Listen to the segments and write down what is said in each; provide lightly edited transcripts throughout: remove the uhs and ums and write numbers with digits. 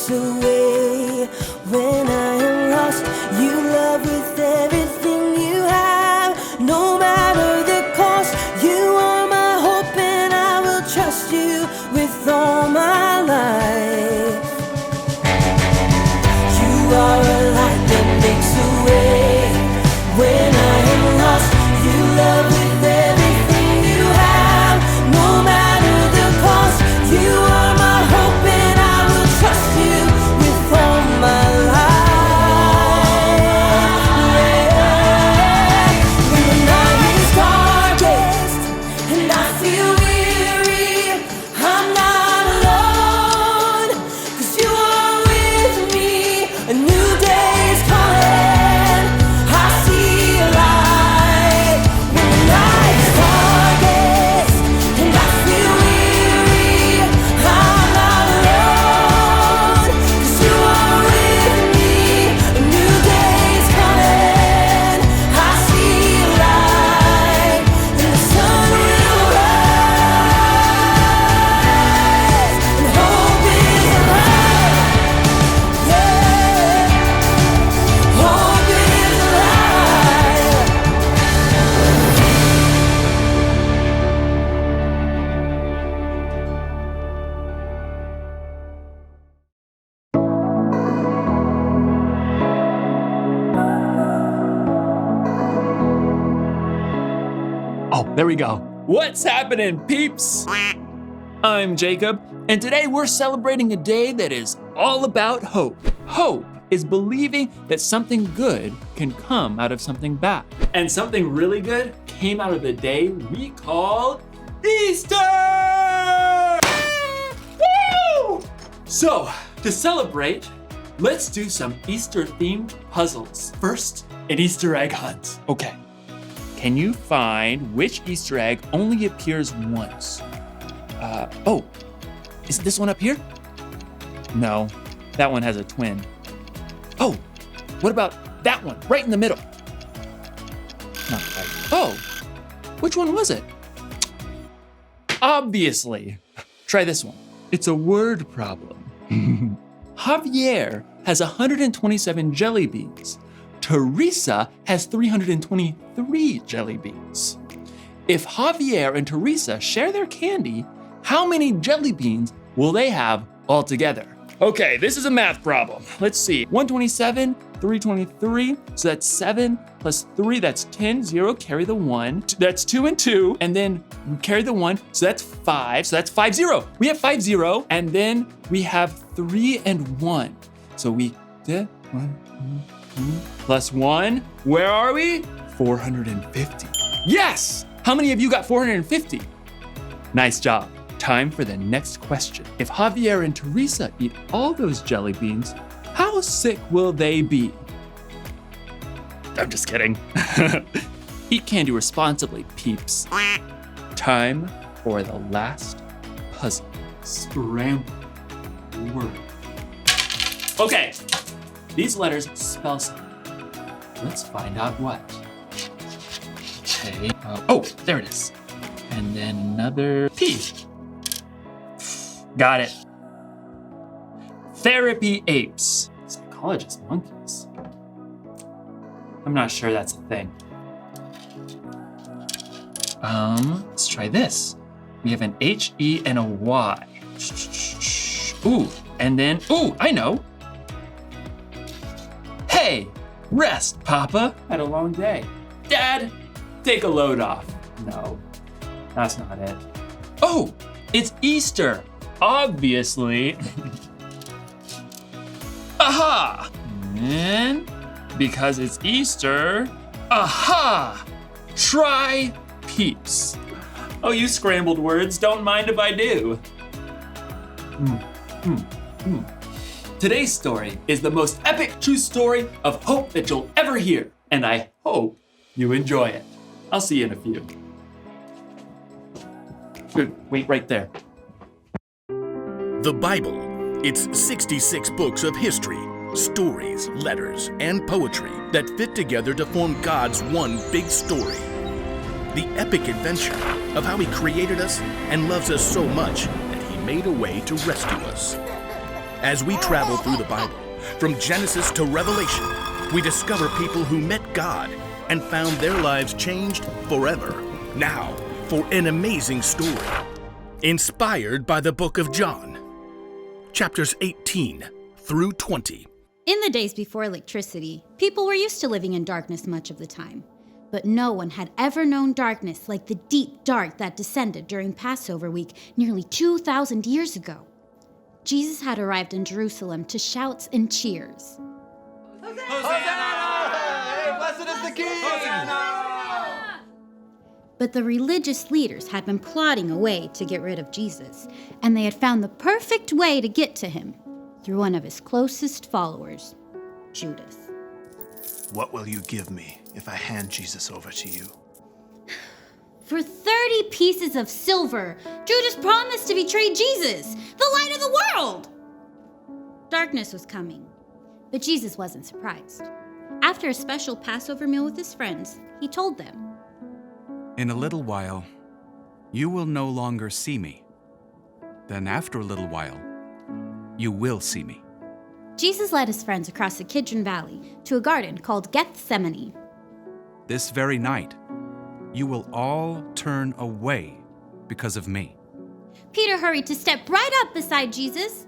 makes a way. When I am lost, you love with everything you have. No matter the cost, you are my hope, and I will trust you with all my life. You are a light that makes a way. When I am lost, you love with everything you have. No matter the cost, you are my hope, and I will trust you with all my life. Yeah. When the night is darkest and I feel weary, I'm not alone, 'cause you are with me. A new day is coming, I see a light. When the night is darkest and I feel weary, I'm not alone, 'cause you are with me. A new day is coming, I see a light, and the sun will rise, and hope is alive. Yeah, hope is alive. Oh, there we go. What's happening, peeps? I'm Jacob, and today we're celebrating a day that is all about hope. Hope is believing that something good can come out of something bad. And something really good came out of the day we call Easter! Woo! So, to celebrate, let's do some Easter-themed puzzles. First, an Easter egg hunt. Okay. Can you find which Easter egg only appears once? Oh, is this one up here? No, that one has a twin. Oh, what about that one right in the middle? Not quite. Oh, which one was it? Obviously. Try this one. It's a word problem. Javier has 127 jelly beans. Teresa has 323 jelly beans. If Javier and Teresa share their candy, how many jelly beans will they have altogether? Okay, this is a math problem. Let's see. 127, 323, so that's 7 plus 3, that's 10, 0, carry the 1. That's 2 and 2, and then we carry the 1, so that's 5, so that's 5, 0. We have 5, 0, and then we have 3 and 1. So we did 1, 2, plus 1, where are we? 450. Yes! How many of you got 450? Nice job. Time for the next question. If Javier and Teresa eat all those jelly beans, how sick will they be? I'm just kidding. Eat candy responsibly, peeps. Time for the last puzzle. Scramble word. Okay, these letters spell something. Let's find out what. Okay. Oh, there it is. And then another P. Got it. Therapy apes. Psychologist monkeys. I'm not sure that's a thing. Let's try this. We have an H-E and a Y. Ooh, and then, ooh, I know. Hey, rest, Papa. Had a long day. Dad, take a load off. No, that's not it. Oh, it's Easter. Obviously. Aha! And because it's Easter, aha! Try peeps. Oh, you scrambled words, don't mind if I do. Today's story is the most epic true story of hope that you'll ever hear, and I hope you enjoy it. I'll see you in a few. Good, wait right there. The Bible. It's 66 books of history, stories, letters, and poetry that fit together to form God's one big story. The epic adventure of how He created us and loves us so much that He made a way to rescue us. As we travel through the Bible, from Genesis to Revelation, we discover people who met God and found their lives changed forever. Now, for an amazing story, inspired by the book of John, chapters 18 through 20. In the days before electricity, people were used to living in darkness much of the time. But no one had ever known darkness like the deep dark that descended during Passover week nearly 2,000 years ago. Jesus had arrived in Jerusalem to shouts and cheers. Hosanna! Blessed is the King! Hosanna! But the religious leaders had been plotting a way to get rid of Jesus, and they had found the perfect way to get to him through one of his closest followers, Judas. What will you give me if I hand Jesus over to you? For 30 pieces of silver, Judas promised to betray Jesus, the light of the world. Darkness was coming, but Jesus wasn't surprised. After a special Passover meal with his friends, he told them, "In a little while, you will no longer see me. Then after a little while, you will see me." Jesus led his friends across the Kidron Valley to a garden called Gethsemane. This very night, you will all turn away because of me. Peter hurried to step right up beside Jesus.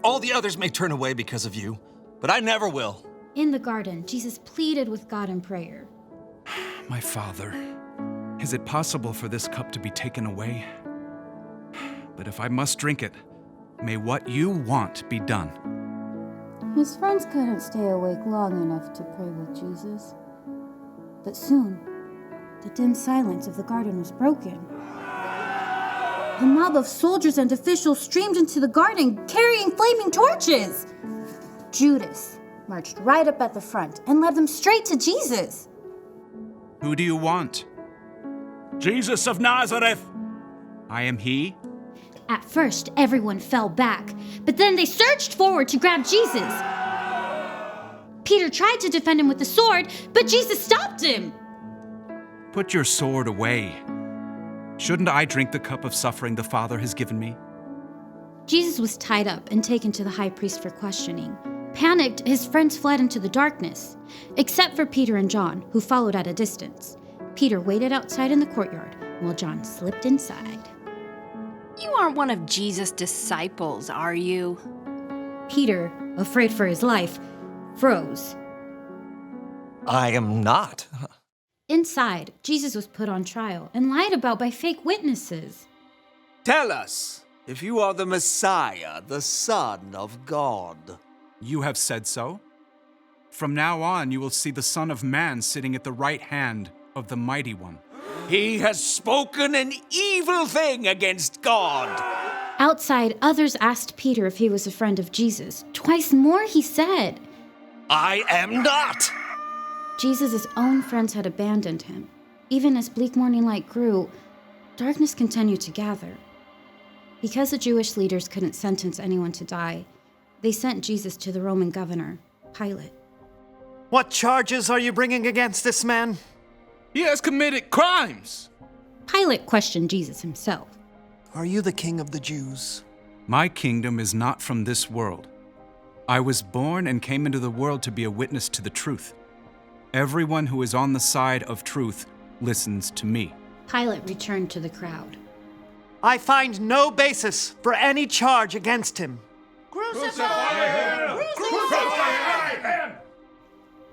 All the others may turn away because of you, but I never will. In the garden, Jesus pleaded with God in prayer. My Father, is it possible for this cup to be taken away? But if I must drink it, may what you want be done. His friends couldn't stay awake long enough to pray with Jesus. But soon, the dim silence of the garden was broken. A mob of soldiers and officials streamed into the garden carrying flaming torches. Judas marched right up at the front and led them straight to Jesus. Who do you want? Jesus of Nazareth. I am he. At first, everyone fell back, but then they surged forward to grab Jesus. Peter tried to defend him with the sword, but Jesus stopped him. Put your sword away. Shouldn't I drink the cup of suffering the Father has given me? Jesus was tied up and taken to the high priest for questioning. Panicked, his friends fled into the darkness, except for Peter and John, who followed at a distance. Peter waited outside in the courtyard, while John slipped inside. You aren't one of Jesus' disciples, are you? Peter, afraid for his life, froze. I am not. Inside, Jesus was put on trial and lied about by fake witnesses. Tell us if you are the Messiah, the Son of God. You have said so. From now on, you will see the Son of Man sitting at the right hand of the Mighty One. He has spoken an evil thing against God. Outside, others asked Peter if he was a friend of Jesus. Twice more, he said. I am not. Jesus' own friends had abandoned him. Even as bleak morning light grew, darkness continued to gather. Because the Jewish leaders couldn't sentence anyone to die, they sent Jesus to the Roman governor, Pilate. What charges are you bringing against this man? He has committed crimes. Pilate questioned Jesus himself. Are you the king of the Jews? My kingdom is not from this world. I was born and came into the world to be a witness to the truth. Everyone who is on the side of truth listens to me. Pilate returned to the crowd. I find no basis for any charge against him.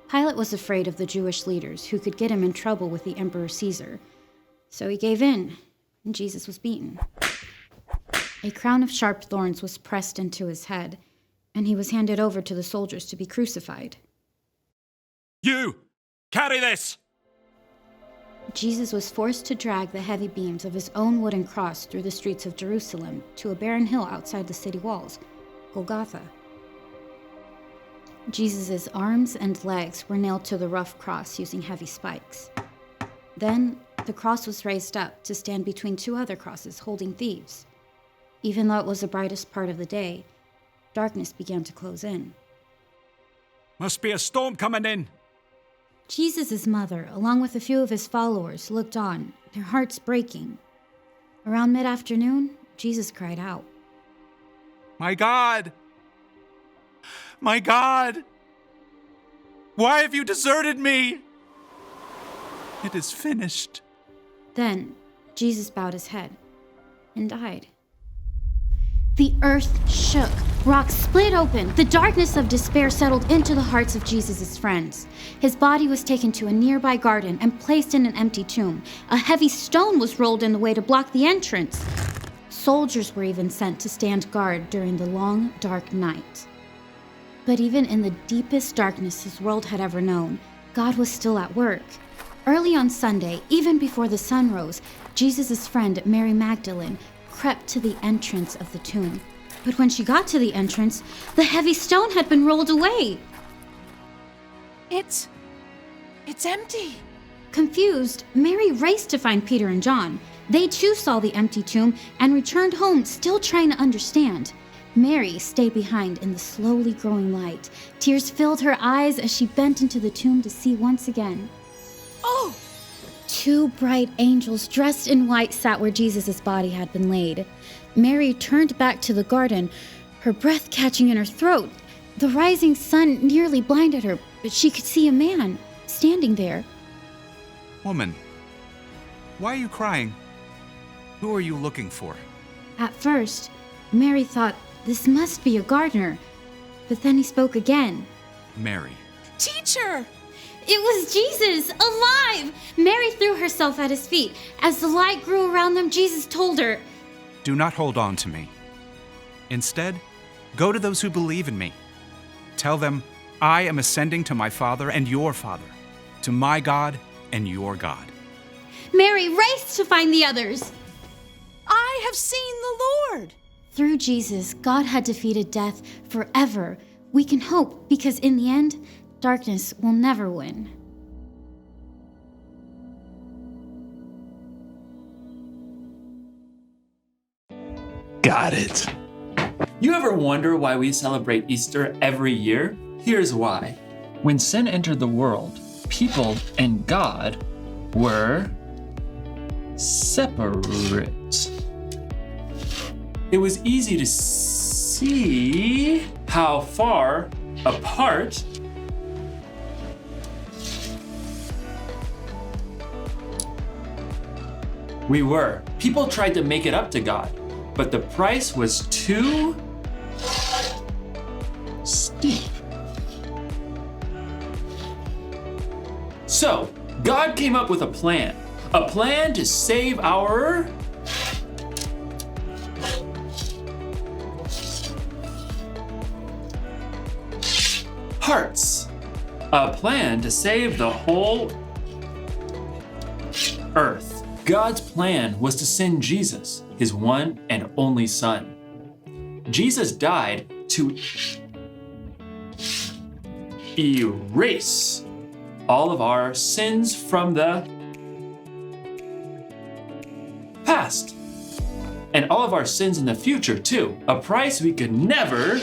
Pilate was afraid of the Jewish leaders who could get him in trouble with the Emperor Caesar. So he gave in, and Jesus was beaten. A crown of sharp thorns was pressed into his head, and he was handed over to the soldiers to be crucified. You, carry this. Jesus was forced to drag the heavy beams of his own wooden cross through the streets of Jerusalem to a barren hill outside the city walls, Golgotha. Jesus' arms and legs were nailed to the rough cross using heavy spikes. Then, the cross was raised up to stand between two other crosses holding thieves. Even though it was the brightest part of the day, darkness began to close in. Must be a storm coming in. Jesus' mother, along with a few of his followers, looked on, their hearts breaking. Around mid-afternoon, Jesus cried out, My God, My God! Why have you deserted me? It is finished. Then Jesus bowed his head and died. The earth shook. Rocks split open. The darkness of despair settled into the hearts of Jesus' friends. His body was taken to a nearby garden and placed in an empty tomb. A heavy stone was rolled in the way to block the entrance. Soldiers were even sent to stand guard during the long, dark night. But even in the deepest darkness his world had ever known, God was still at work. Early on Sunday, even before the sun rose, Jesus' friend Mary Magdalene crept to the entrance of the tomb. But when she got to the entrance, the heavy stone had been rolled away. It's empty. Confused, Mary raced to find Peter and John. They too saw the empty tomb and returned home, still trying to understand. Mary stayed behind in the slowly growing light. Tears filled her eyes as she bent into the tomb to see once again. Oh! Two bright angels dressed in white sat where Jesus' body had been laid. Mary turned back to the garden, her breath catching in her throat. The rising sun nearly blinded her, but she could see a man standing there. Woman, why are you crying? Who are you looking for? At first, Mary thought this must be a gardener, but then he spoke again. Mary. Teacher! It was Jesus, alive! Mary threw herself at his feet. As the light grew around them, Jesus told her, Do not hold on to me. Instead, go to those who believe in me. Tell them, I am ascending to my Father and your Father, to my God and your God. Mary raced to find the others. I have seen the Lord! Through Jesus, God had defeated death forever. We can hope because in the end, darkness will never win. Got it. You ever wonder why we celebrate Easter every year? Here's why. When sin entered the world, people and God were separate. It was easy to see how far apart we were. People tried to make it up to God, but the price was too steep. So, God came up with a plan to save our hearts, a plan to save the whole earth. God's plan was to send Jesus, his one and only Son. Jesus died to erase all of our sins from the past and all of our sins in the future too, a price we could never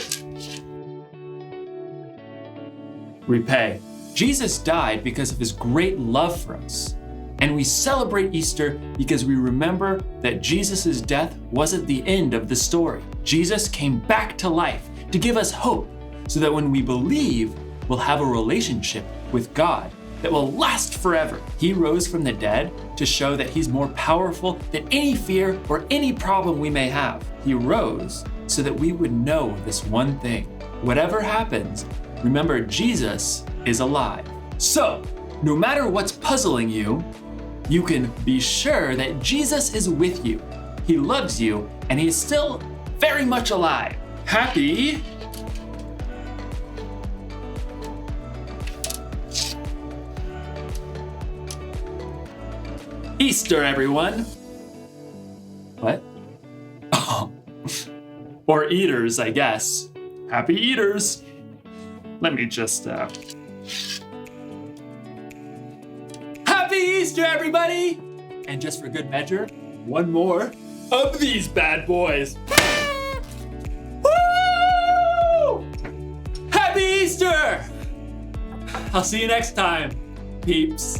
repay. Jesus died because of his great love for us. And we celebrate Easter because we remember that Jesus' death wasn't the end of the story. Jesus came back to life to give us hope so that when we believe, we'll have a relationship with God that will last forever. He rose from the dead to show that he's more powerful than any fear or any problem we may have. He rose so that we would know this one thing. Whatever happens, remember Jesus is alive. So, no matter what's puzzling you, you can be sure that Jesus is with you. He loves you, and he is still very much alive. Happy Easter, everyone. What? Oh. Or eaters, I guess. Happy eaters. Let me just, Happy Easter, everybody! And just for good measure, one more of these bad boys. Woo! Happy Easter! I'll see you next time, peeps.